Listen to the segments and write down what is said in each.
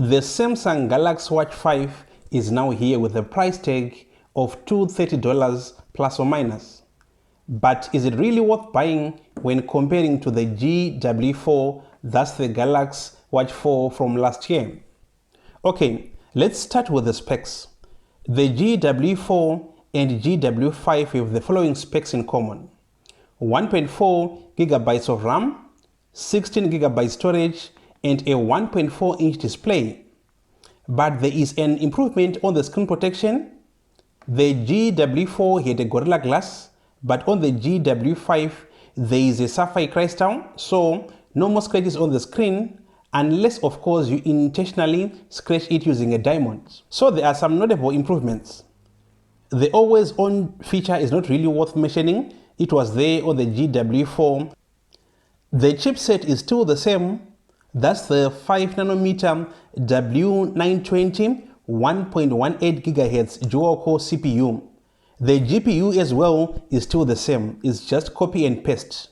The Samsung Galaxy Watch 5 is now here with a price tag of $230 plus or minus. But is it really worth buying when comparing to the GW4, that's the Galaxy Watch 4 from last year? Okay, let's start with the specs. The GW4 and GW5 have the following specs in common: 1.4 gigabytes of RAM, 16 gigabytes storage, and a 1.4-inch display. But there is an improvement on the screen protection. The GW4 had a Gorilla Glass, but on the GW5 there is a sapphire crystal, so no more scratches on the screen, unless of course you intentionally scratch it using a diamond. So there are some notable improvements. The always on feature is not really worth mentioning. It was there on the GW4. The chipset is still the same. That's the 5nm W920 1.18 GHz dual-core CPU. The GPU as well is still the same. It's just copy and paste.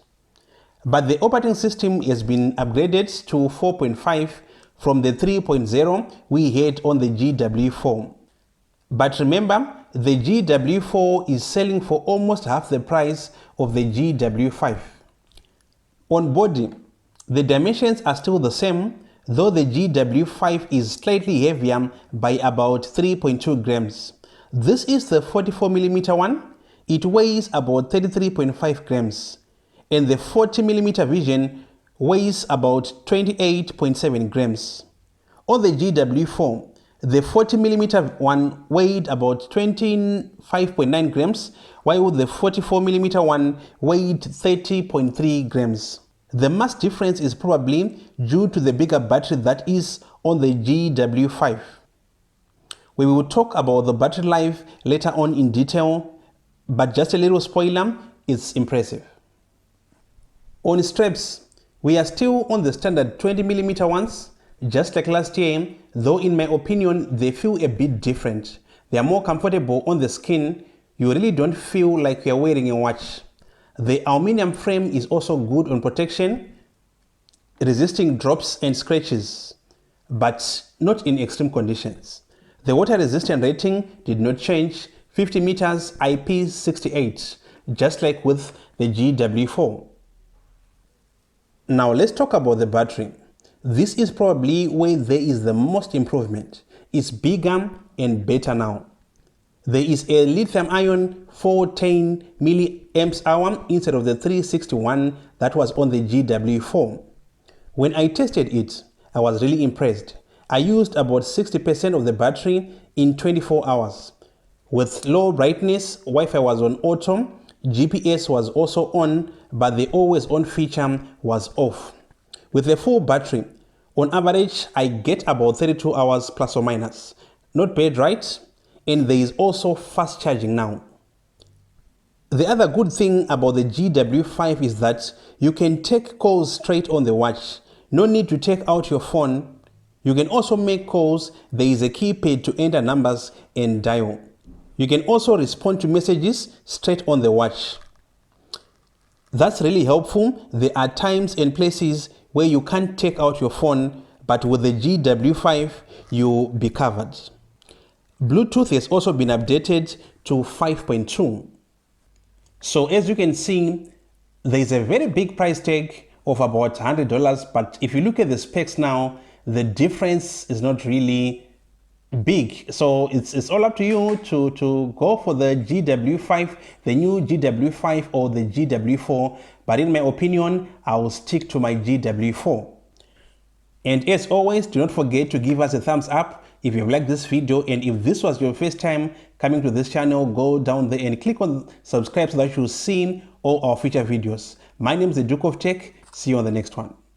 But the operating system has been upgraded to 4.5 from the 3.0 we had on the GW4. But remember, the GW4 is selling for almost half the price of the GW5. On body, the dimensions are still the same, though the GW5 is slightly heavier by about 3.2 grams. This is the 44mm one. It weighs about 33.5 grams. And the 40mm Vision weighs about 28.7 grams. On the GW4, the 40mm one weighed about 25.9 grams, while the 44mm one weighed 30.3 grams. The mass difference is probably due to the bigger battery that is on the GW5. We will talk about the battery life later on in detail, but just a little spoiler, it's impressive. On straps, we are still on the standard 20mm ones, just like last year, though in my opinion they feel a bit different. They are more comfortable on the skin. You really don't feel like you're wearing a watch. The aluminum frame is also good on protection, resisting drops and scratches, but not in extreme conditions. The water resistance rating did not change, 50 meters IP68, just like with the GW4. Now let's talk about the battery. This is probably where there is the most improvement. It's bigger and better now. There is a lithium-ion 410 mAh instead of the 361 that was on the GW4. When I tested it, I was really impressed. I used about 60% of the battery in 24 hours. With low brightness, Wi-Fi was on auto, GPS was also on, but the always on feature was off. With a full battery, on average, I get about 32 hours plus or minus. Not bad, right? And there is also fast charging now. The other good thing about the GW5 is that you can take calls straight on the watch. No need to take out your phone. You can also make calls. There is a keypad to enter numbers and dial. You can also respond to messages straight on the watch. That's really helpful. There are times and places where you can't take out your phone, but with the GW5, you'll be covered. Bluetooth has also been updated to 5.2. So as you can see, there is a very big price tag of about $100, but if you look at the specs now, the difference is not really big. So it's all up to you to go for the GW5, the new GW5 or the GW4, but in my opinion, I will stick to my GW4. And as always, do not forget to give us a thumbs up if you've liked this video, and if this was your first time coming to this channel, go down there and click on subscribe so that you'll see all our future videos. My name is the Duke of Tech. See you on the next one.